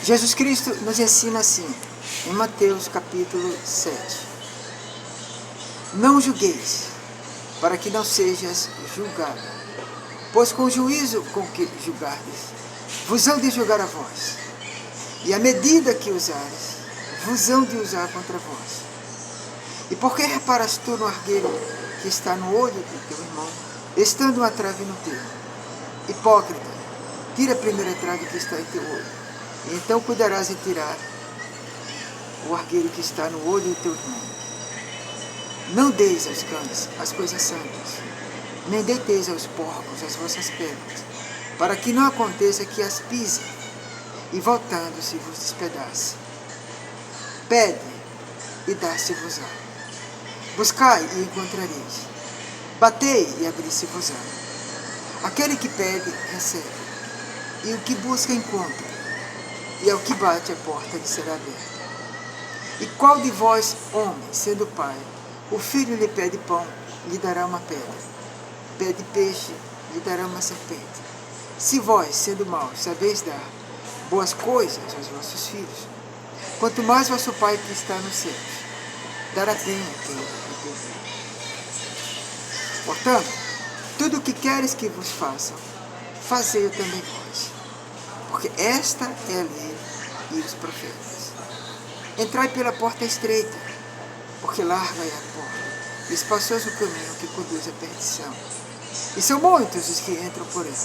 Jesus Cristo nos ensina assim, em Mateus capítulo 7. Não julgueis, para que não sejas julgado. Pois com o juízo com que julgardes, vos hão de julgar a vós. E a medida que usares, vos hão de usar contra vós. E por que reparas tu no argueiro que está no olho do teu irmão, estando uma trave no teu? Hipócrita, tira a primeira trave que está em teu olho, e então cuidarás em tirar o argueiro que está no olho do teu irmão. Não deis aos cães as coisas santas, nem deiteis aos porcos as vossas pedras, para que não aconteça que as pisem, e voltando-se vos despedace. Pede, e dá-se-vos-á. Buscai, e encontrareis. Batei, e abri-se-vos-á. Aquele que pede, recebe, e o que busca, encontra, e ao que bate, a porta lhe será aberta. E qual de vós, homem, sendo pai, o filho lhe pede pão, lhe dará uma pedra? Pede peixe, lhe dará uma serpente. Se vós, sendo maus, sabeis dar boas coisas aos vossos filhos, quanto mais vosso Pai que está nos céus dará bem a quem lhe pedir. Portanto, tudo o que queres que vos façam, fazei-o também vós, porque esta é a lei e os profetas. Entrai pela porta estreita, porque larga é a porta, e espaçoso o caminho que conduz à perdição. E são muitos os que entram por ela,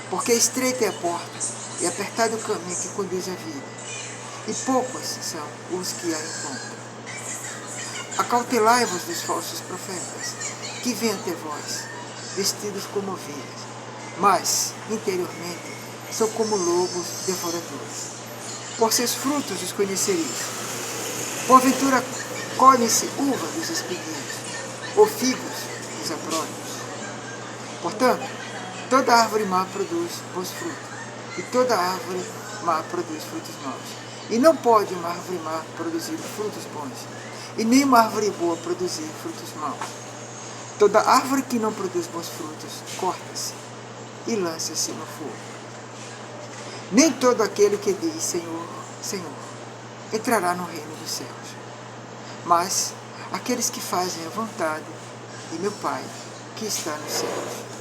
porque estreita é a porta, e apertado o caminho que conduz à vida, e poucos são os que a encontram. Acautelai-vos dos falsos profetas, que vêm até vós, vestidos como ovelhas, mas, interiormente, são como lobos devoradores. Por seus frutos os conhecereis. Porventura, colhem-se uva dos espinheiros, ou figos dos abrolhos. Portanto, toda árvore má produz bons frutos, e toda árvore má produz frutos maus. E não pode uma árvore má produzir frutos bons, e nem uma árvore boa produzir frutos maus. Toda árvore que não produz bons frutos, corta-se e lança-se no fogo. Nem todo aquele que diz Senhor, Senhor, entrará no reino dos céus, mas aqueles que fazem a vontade de meu Pai que está nos céus.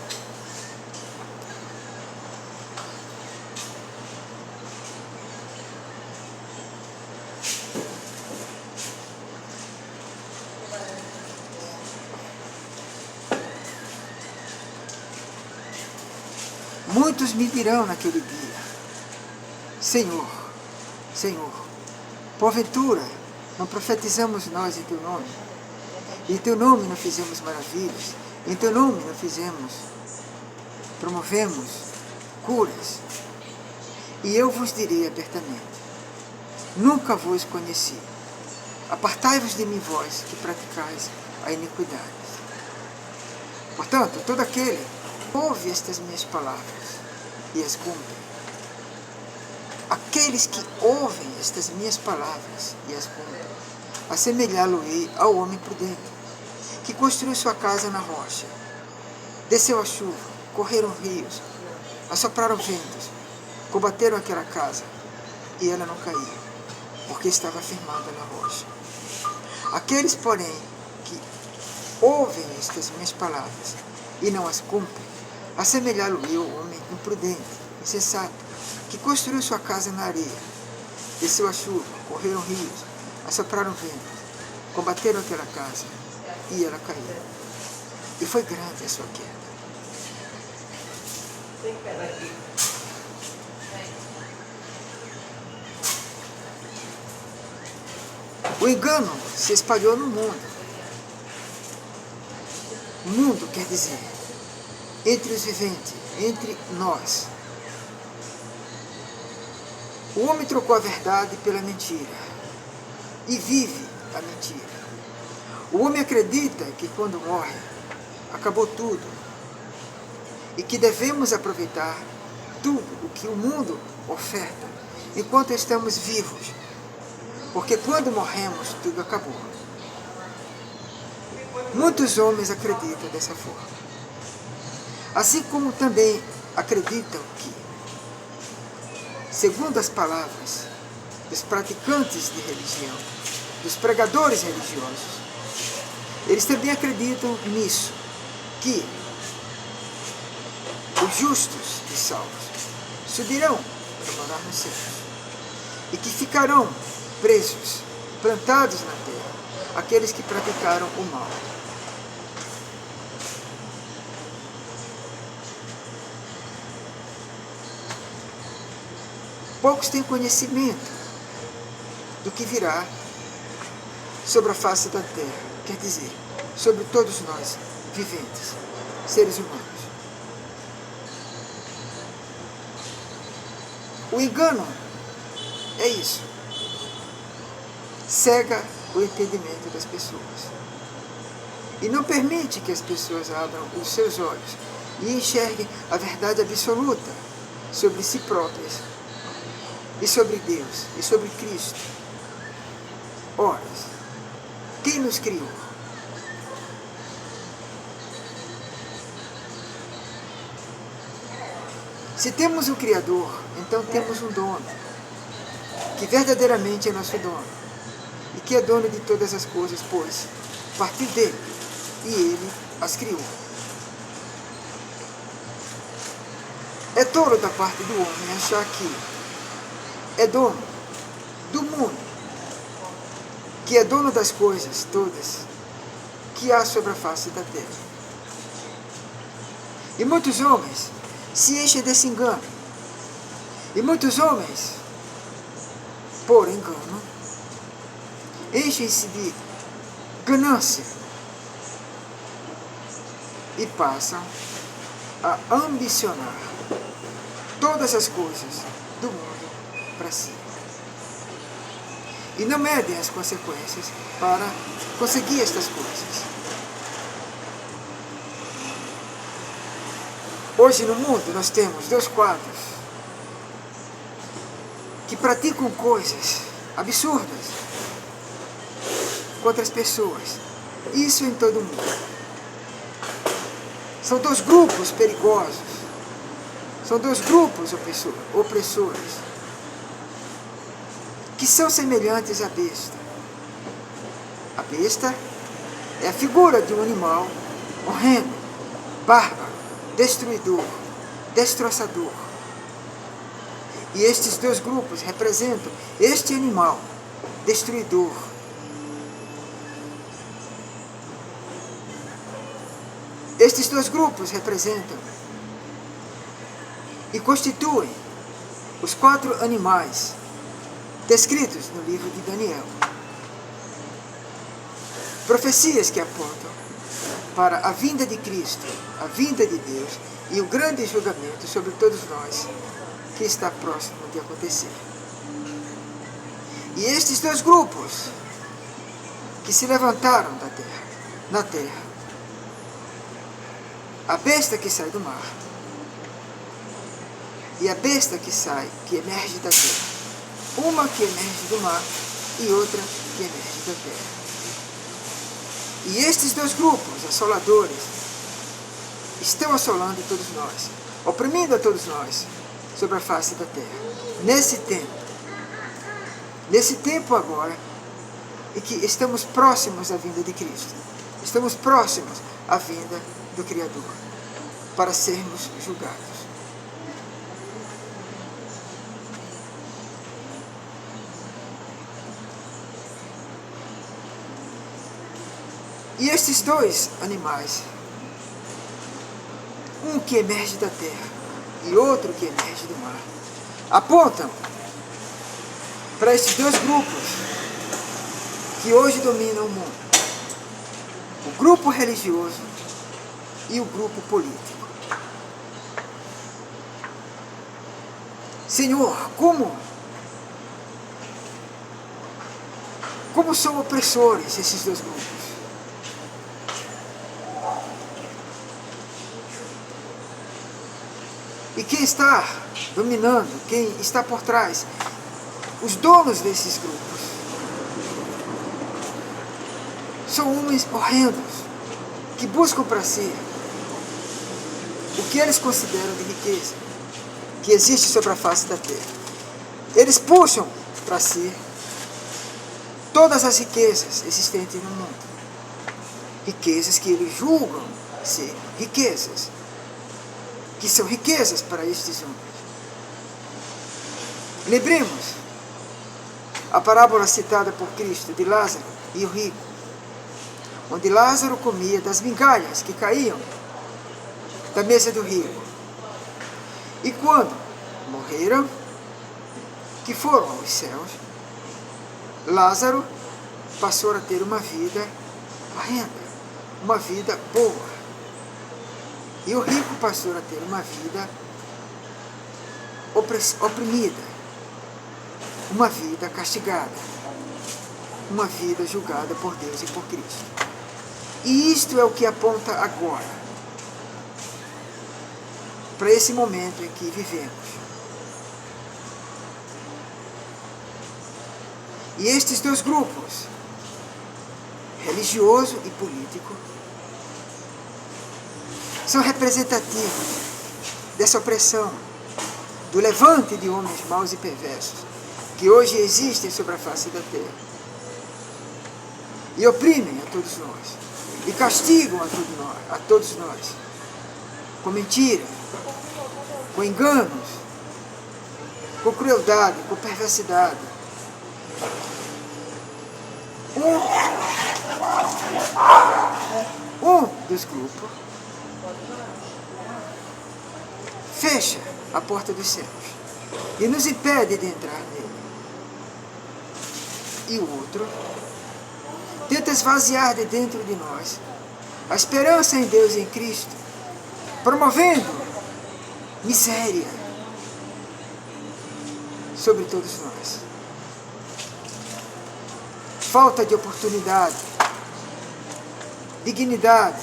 Muitos me dirão naquele dia, Senhor, Senhor, porventura não profetizamos nós em teu nome? Em teu nome não fizemos maravilhas? Em teu nome não promovemos curas? E eu vos direi abertamente, nunca vos conheci. Apartai-vos de mim, vós que praticais a iniquidade. Portanto, todo aquele que ouve estas minhas palavras e as cumpre, aqueles que ouvem estas minhas palavras e as cumprem, assemelhá-lo-ei ao homem prudente, que construiu sua casa na rocha. Desceu a chuva, correram rios, assopraram ventos, combateram aquela casa, e ela não caiu, porque estava firmada na rocha. Aqueles, porém, que ouvem estas minhas palavras e não as cumprem, assemelhá-lo-ei ao homem imprudente, insensato, que construiu sua casa na areia. Desceu a chuva, correram rios, assopraram ventos, combateram aquela casa, e ela caiu. E foi grande a sua queda. O engano se espalhou no mundo. O mundo quer dizer, entre os viventes, entre nós. O homem trocou a verdade pela mentira e vive a mentira. O homem acredita que quando morre, acabou tudo e que devemos aproveitar tudo o que o mundo oferta enquanto estamos vivos, porque quando morremos, tudo acabou. Muitos homens acreditam dessa forma, assim como também acreditam que segundo as palavras dos praticantes de religião, dos pregadores religiosos, eles também acreditam nisso, que os justos e salvos subirão para morar nos céus, e que ficarão presos, plantados na terra, aqueles que praticaram o mal. Poucos têm conhecimento do que virá sobre a face da terra, quer dizer, sobre todos nós, viventes, seres humanos. O engano é isso. Cega o entendimento das pessoas. E não permite que as pessoas abram os seus olhos e enxerguem a verdade absoluta sobre si próprias, e sobre Deus, e sobre Cristo. Ora, quem nos criou? Se temos um Criador, então temos um dono, que verdadeiramente é nosso dono, e que é dono de todas as coisas, pois partiu dele, e ele as criou. É tolo da parte do homem achar que é dono do mundo, que é dono das coisas todas que há sobre a face da terra. E muitos homens se enchem desse engano. E muitos homens, por engano, enchem-se de ganância e passam a ambicionar todas as coisas do mundo para si. E não medem as consequências para conseguir estas coisas. Hoje no mundo nós temos 2 quadros que praticam coisas absurdas contra as pessoas. Isso em todo o mundo. São 2 grupos perigosos. São 2 grupos opressores que são semelhantes à besta. A besta é a figura de um animal horrendo, bárbaro, destruidor, destroçador. E estes 2 grupos representam este animal destruidor. Estes 2 grupos representam e constituem os 4 animais descritos no livro de Daniel. Profecias que apontam para a vinda de Cristo, a vinda de Deus e o grande julgamento sobre todos nós que está próximo de acontecer. E estes 2 grupos que se levantaram na terra, a besta que sai do mar e a besta que emerge da terra. Uma que emerge do mar e outra que emerge da terra. E estes 2 grupos assoladores estão assolando todos nós, oprimindo a todos nós sobre a face da terra. Nesse tempo agora, em que estamos próximos à vinda de Cristo. Estamos próximos à vinda do Criador, para sermos julgados. E estes 2 animais, um que emerge da terra e outro que emerge do mar, apontam para estes 2 grupos que hoje dominam o mundo. O grupo religioso e o grupo político. Senhor, como são opressores esses 2 grupos? E quem está dominando, quem está por trás, os donos desses grupos, são homens horrendos, que buscam para si o que eles consideram de riqueza, que existe sobre a face da terra. Eles puxam para si todas as riquezas existentes no mundo. Riquezas que eles julgam ser riquezas, que são riquezas para estes homens. Lembremos a parábola citada por Cristo de Lázaro e o rico, onde Lázaro comia das migalhas que caíam da mesa do rico. E quando morreram, que foram aos céus, Lázaro passou a ter uma vida horrenda, uma vida boa. E o rico passou a ter uma vida oprimida, uma vida castigada, uma vida julgada por Deus e por Cristo. E isto é o que aponta agora para esse momento em que vivemos. E estes dois grupos, religioso e político, são representativos dessa opressão, do levante de homens maus e perversos, que hoje existem sobre a face da terra. E oprimem a todos nós, e castigam a todos nós, com mentira, com enganos, com crueldade, com perversidade. Um dos grupos fecha a porta dos céus e nos impede de entrar nele. E o outro tenta esvaziar de dentro de nós a esperança em Deus e em Cristo, promovendo miséria sobre todos nós. Falta de oportunidade, dignidade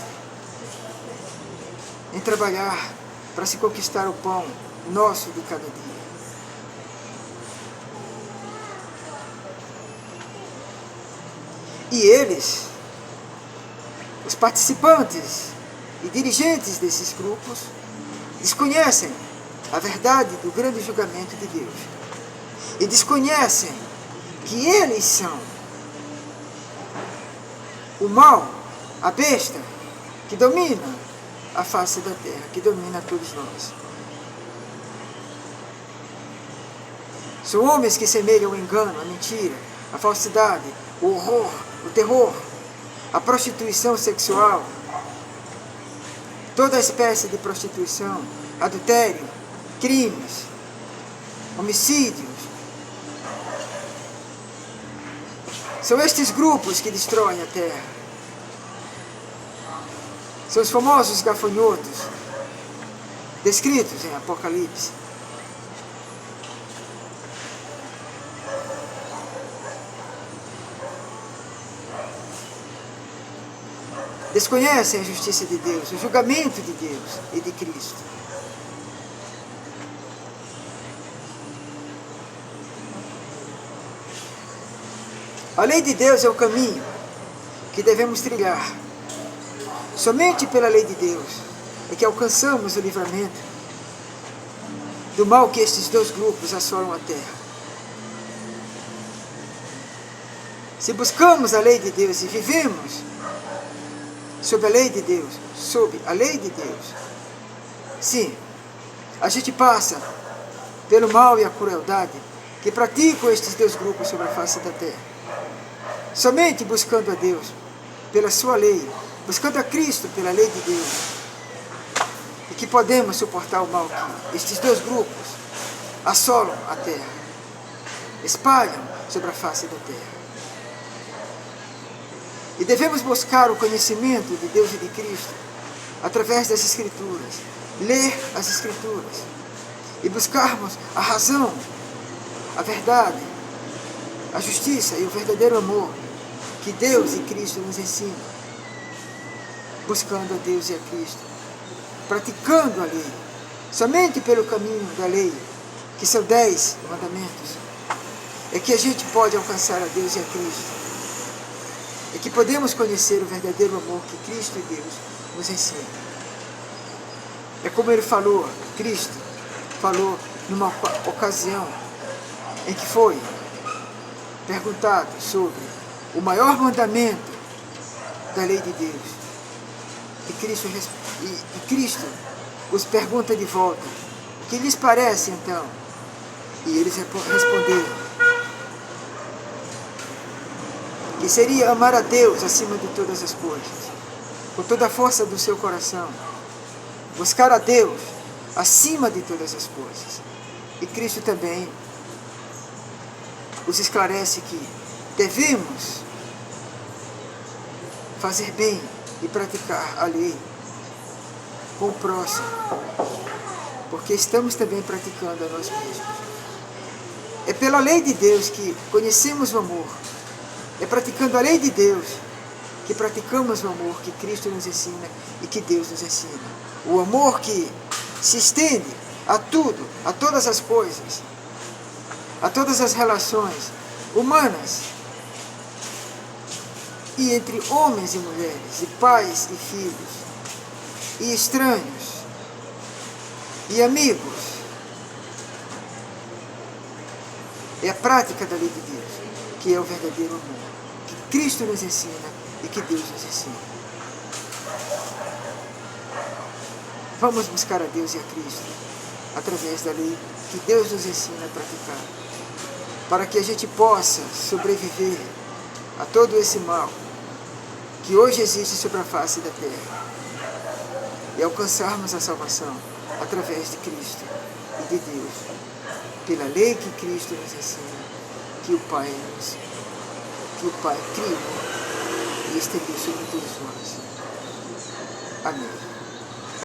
em trabalhar para se conquistar o pão nosso de cada dia. E eles, os participantes e dirigentes desses grupos, desconhecem a verdade do grande julgamento de Deus. E desconhecem que eles são o mal, a besta, que domina a face da terra, que domina todos nós. São homens que semelham o engano, a mentira, a falsidade, o horror, o terror, a prostituição sexual, toda espécie de prostituição, adultério, crimes, homicídios. São estes grupos que destroem a terra. São os famosos gafanhotos descritos em Apocalipse. Desconhecem a justiça de Deus, o julgamento de Deus e de Cristo. A lei de Deus é o caminho que devemos trilhar. Somente pela lei de Deus é que alcançamos o livramento do mal que estes dois grupos assolam a terra. Se buscamos a lei de Deus e vivemos sob a lei de Deus, sim, a gente passa pelo mal e a crueldade que praticam estes dois grupos sobre a face da terra. Somente buscando a Deus pela sua lei, buscando a Cristo pela lei de Deus, e que podemos suportar o mal que estes dois grupos assolam a terra, espalham sobre a face da terra. E devemos buscar o conhecimento de Deus e de Cristo através das Escrituras, ler as Escrituras e buscarmos a razão, a verdade, a justiça e o verdadeiro amor que Deus e Cristo nos ensinam, buscando a Deus e a Cristo, praticando a lei, somente pelo caminho da lei, que são 10 mandamentos, é que a gente pode alcançar a Deus e a Cristo, é que podemos conhecer o verdadeiro amor que Cristo e Deus nos ensinam. É como ele falou, Cristo falou numa ocasião em que foi perguntado sobre o maior mandamento da lei de Deus. E Cristo os pergunta de volta: o que lhes parece então? E eles responderam que seria amar a Deus acima de todas as coisas, com toda a força do seu coração, buscar a Deus acima de todas as coisas. E Cristo também os esclarece que devemos fazer bem e praticar a lei com o próximo, porque estamos também praticando a nós mesmos. É pela lei de Deus que conhecemos o amor. É praticando a lei de Deus que praticamos o amor que Cristo nos ensina e que Deus nos ensina. O amor que se estende a tudo, a todas as coisas, a todas as relações humanas, e entre homens e mulheres, e pais e filhos, e estranhos, e amigos. É a prática da lei de Deus que é o verdadeiro amor, que Cristo nos ensina e que Deus nos ensina. Vamos buscar a Deus e a Cristo através da lei que Deus nos ensina a praticar, para que a gente possa sobreviver a todo esse mal que hoje existe sobre a face da terra e alcançarmos a salvação através de Cristo e de Deus, pela lei que Cristo nos ensina, que o Pai criou e estendeu sobre todos nós. Amém.